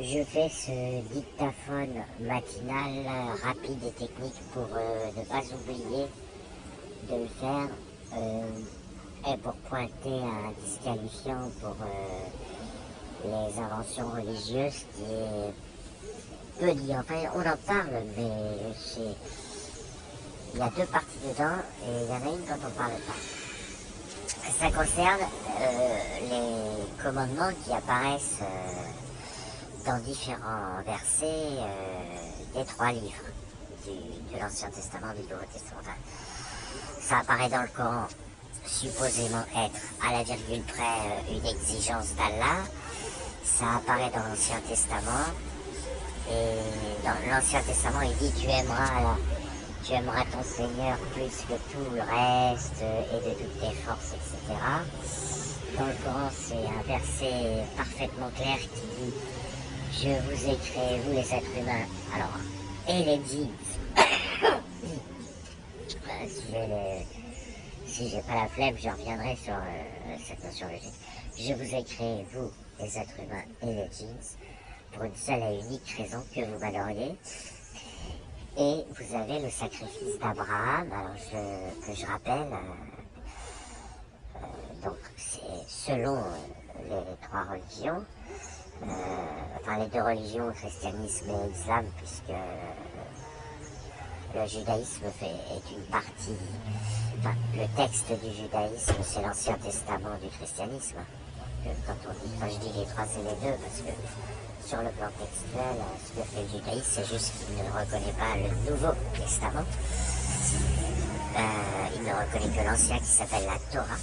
je fais ce dictaphone matinal rapide et technique pour ne pas oublier de le faire et pour pointer un disqualifiant pour les inventions religieuses qui est peu dit. Enfin, on en parle, mais il y a deux parties dedans et il y en a une dont on ne parle pas. Ça concerne les commandements qui apparaissent dans différents versets des trois livres de l'Ancien Testament, du Nouveau Testament. Enfin, ça apparaît dans le Coran, supposément être à la virgule près une exigence d'Allah. Ça apparaît dans l'Ancien Testament. Et dans l'Ancien Testament, il dit tu aimeras ton Seigneur plus que tout le reste et de toutes tes forces, etc. Dans le Coran, c'est un verset parfaitement clair qui dit je vous ai créé, vous les êtres humains, alors, et les djinns. Si j'ai pas la flemme, je reviendrai sur cette notion logique. Je vous ai créé, vous, les êtres humains et les djinns, pour une seule et unique raison que vous m'adoriez. Et vous avez le sacrifice d'Abraham, alors que je rappelle, donc c'est selon les trois religions, enfin les deux religions, christianisme et islam, puisque le judaïsme est une partie, enfin le texte du judaïsme c'est l'Ancien Testament du christianisme. Quand je dis les trois c'est les deux, parce que sur le plan textuel, ce que fait le judaïsme, c'est juste qu'il ne reconnaît pas le Nouveau Testament. Il ne reconnaît que l'Ancien qui s'appelle la Torah.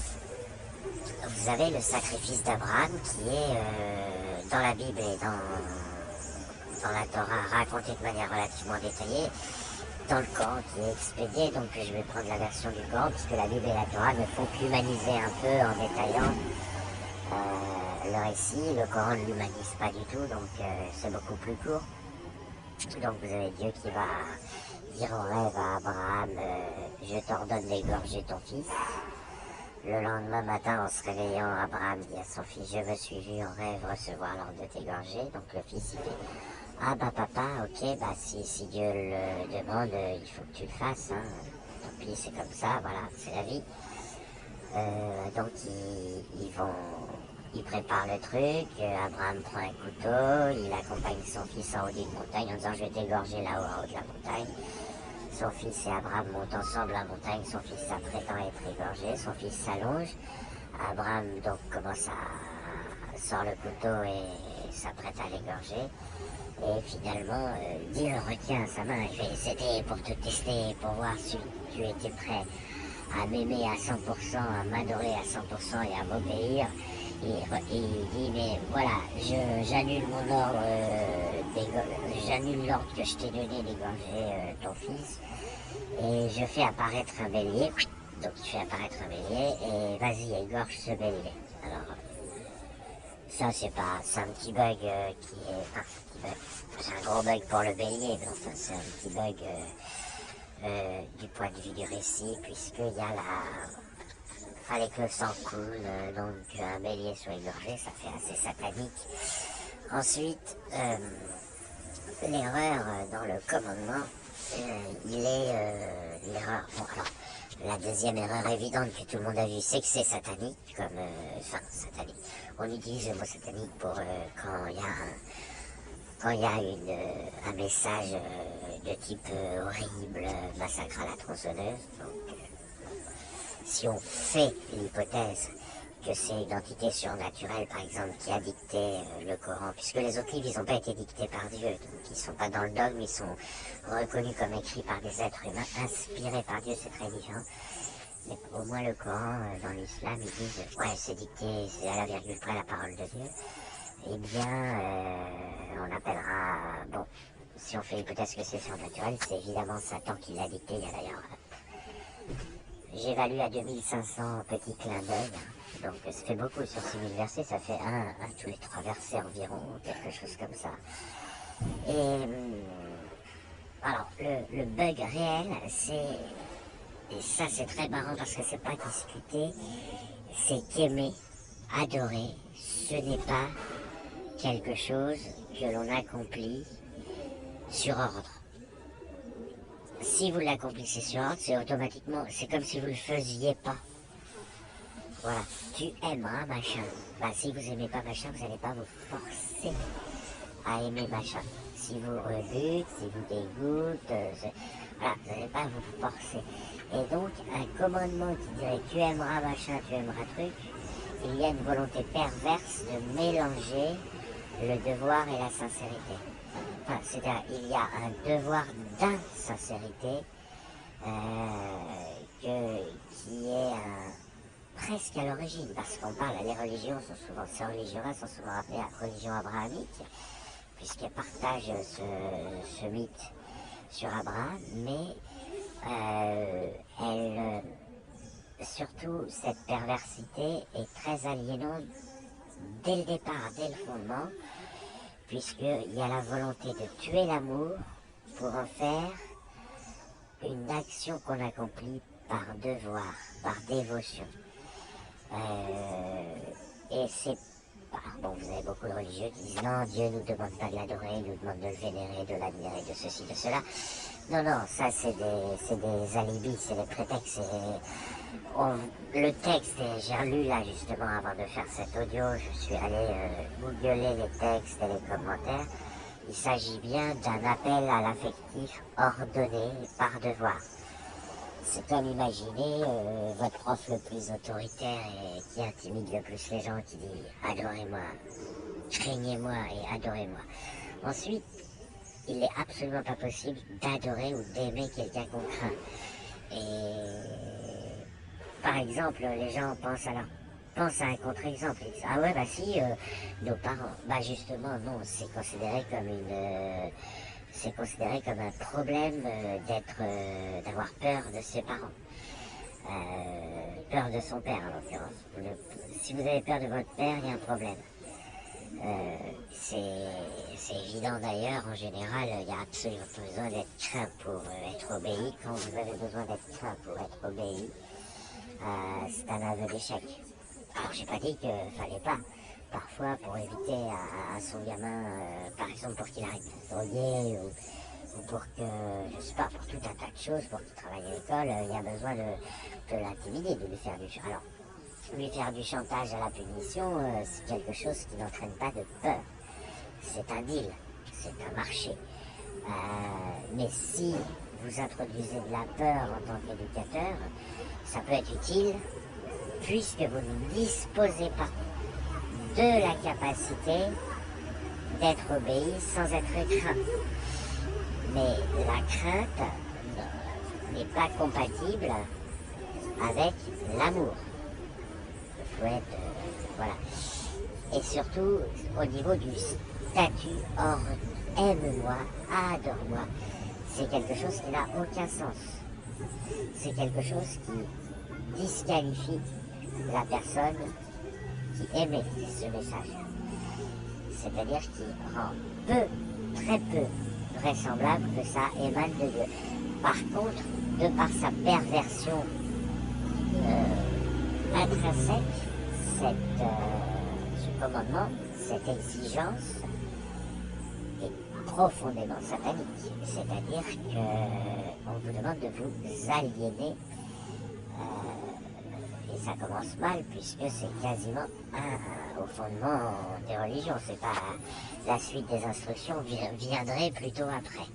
Vous avez le sacrifice d'Abraham qui est dans la Bible et dans la Torah raconté de manière relativement détaillée, dans le Coran qui est expédié, donc je vais prendre la version du Coran, puisque la Bible et la Torah ne font qu'humaniser un peu en détaillant le récit. Le Coran ne l'humanise pas du tout, donc c'est beaucoup plus court. Donc vous avez Dieu qui va dire en rêve à Abraham je t'ordonne d'égorger ton fils. Le lendemain matin, en se réveillant, Abraham dit à son fils je me suis vu en rêve recevoir l'ordre de t'égorger. Donc le fils il fait ah bah papa, ok, bah si Dieu le demande, il faut que tu le fasses, hein. Tant pis, c'est comme ça, voilà, c'est la vie. Donc il prépare le truc, Abraham prend un couteau, il accompagne son fils en haut d'une montagne en disant je vais t'égorger là-haut en haut de la montagne. Son fils et Abraham montent ensemble la montagne, son fils s'apprêtant à être égorgé, son fils s'allonge, Abraham donc sort le couteau et s'apprête à l'égorger. Et finalement, Dieu retient sa main, il fait c'était pour te tester, pour voir si tu étais prêt à m'aimer à 100%, à m'adorer à 100% et à m'obéir. Et il dit mais voilà, j'annule mon ordre, j'annule l'ordre que je t'ai donné d'égorger ton fils et je fais apparaître un bélier. Donc tu fais apparaître un bélier et vas-y égorge ce bélier. Alors ça c'est un petit bug qui est, enfin, c'est un gros bug pour le bélier, mais enfin c'est un petit bug du point de vue du récit, puisqu'il y a fallait que le sang coule, donc un bélier soit égorgé, ça fait assez satanique. Ensuite, l'erreur dans le commandement, il est l'erreur. Bon alors, la deuxième erreur évidente que tout le monde a vue, c'est que c'est satanique, comme, enfin satanique. On utilise le mot satanique pour quand il y a un message de type horrible, massacre à la tronçonneuse. Donc, si on fait l'hypothèse que c'est une entité surnaturelle, par exemple, qui a dicté le Coran, puisque les autres livres, ils n'ont pas été dictés par Dieu, donc ils ne sont pas dans le dogme, ils sont reconnus comme écrits par des êtres humains, inspirés par Dieu, c'est très différent. Mais au moins le Coran, dans l'islam, ils disent, ouais, c'est dicté, c'est à la virgule près la parole de Dieu. Eh bien, on appellera, bon, si on fait l'hypothèse que c'est surnaturel, c'est évidemment Satan qui l'a dicté, il y a d'ailleurs... J'évalue à 2500 petits clins d'œil, donc ça fait beaucoup sur 6000 versets, ça fait un tous les 3 versets environ, quelque chose comme ça. Et alors, le bug réel, et ça c'est très marrant parce que c'est pas discuté, c'est qu'aimer, adorer, ce n'est pas quelque chose que l'on accomplit sur ordre. Si vous l'accomplissez sur ordre, c'est automatiquement, c'est comme si vous ne le faisiez pas. Voilà, tu aimeras machin. Bah, si vous aimez pas machin, vous n'allez pas vous forcer à aimer machin. Si vous rebute, si vous dégoûte, voilà, vous n'allez pas vous forcer. Et donc, un commandement qui dirait tu aimeras machin, tu aimeras truc, il y a une volonté perverse de mélanger le devoir et la sincérité. Enfin, c'est-à-dire, il y a un devoir d'insincérité qui est presque à l'origine, parce qu'on parle, les religions sont souvent, ces religions-là sont souvent appelées religions abrahamiques, puisqu'elles partagent ce mythe sur Abraham, mais surtout cette perversité est très aliénante dès le départ, dès le fondement, puisqu'il y a la volonté de tuer l'amour pour en faire une action qu'on accomplit par devoir, par dévotion. Et c'est... Bon, vous avez beaucoup de religieux qui disent non, Dieu ne nous demande pas de l'adorer, il nous demande de le vénérer, de l'admirer, de ceci, de cela. Non, non, ça c'est des alibis, c'est des prétextes. Le texte, j'ai relu là justement avant de faire cet audio, je suis allé googler les textes et les commentaires. Il s'agit bien d'un appel à l'affectif ordonné par devoir. C'est comme imaginer votre prof le plus autoritaire et qui intimide le plus les gens, qui dit « adorez-moi, craignez-moi et adorez-moi ». Ensuite, il n'est absolument pas possible d'adorer ou d'aimer quelqu'un qu'on craint. Et par exemple, les gens pensent à un contre-exemple. Ils disent, ah ouais, bah si, nos parents. Bah justement, non, c'est considéré comme un problème d'avoir peur de ses parents. Peur de son père, en l'occurrence. Si vous avez peur de votre père, il y a un problème. C'est évident d'ailleurs, en général, il n'y a absolument pas besoin d'être craint pour être obéi. Quand vous avez besoin d'être craint pour être obéi, c'est un aveu d'échec. Alors j'ai pas dit qu'il fallait pas. Parfois, pour éviter à son gamin, par exemple pour qu'il arrête de se droguer, ou pour que, je sais pas, pour tout un tas de choses, pour qu'il travaille à l'école, il y a besoin de l'intimider, de lui faire du... Alors, lui faire du chantage à la punition, c'est quelque chose qui n'entraîne pas de peur. C'est un deal, c'est un marché. Mais si vous introduisez de la peur en tant qu'éducateur, ça peut être utile, puisque vous ne disposez pas de la capacité d'être obéi sans être craint. Mais la crainte n'est pas compatible avec l'amour. Il faut être... voilà. Et surtout, au niveau du statut, aime-moi, adore-moi, c'est quelque chose qui n'a aucun sens. C'est quelque chose qui disqualifie la personne qui émet ce message. C'est-à-dire qui rend très peu vraisemblable que ça émane de Dieu. Par contre, de par sa perversion intrinsèque, ce commandement, cette exigence est profondément satanique. C'est-à-dire qu'on vous demande de vous aliéner. Et ça commence mal, puisque c'est quasiment au fondement des religions. C'est pas la suite des instructions viendrait plutôt après.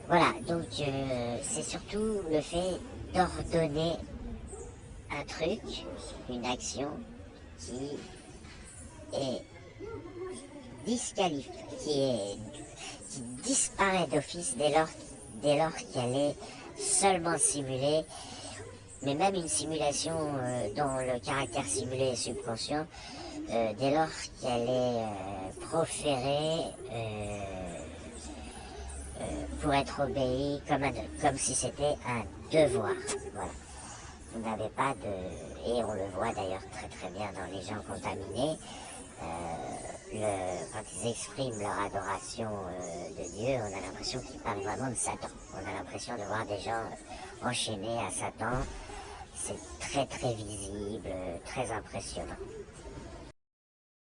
Voilà, donc c'est surtout le fait d'ordonner un truc, une action qui est disqualifiée, qui disparaît d'office dès lors qu'elle est seulement simulée. Mais même une simulation dont le caractère simulé est subconscient, dès lors qu'elle est proférée pour être obéie comme si c'était un devoir. Voilà. Vous n'avez pas de... Et on le voit d'ailleurs très très bien dans les gens contaminés, quand ils expriment leur adoration de Dieu, on a l'impression qu'ils parlent vraiment de Satan. On a l'impression de voir des gens enchaînés à Satan. C'est très très visible, très impressionnant.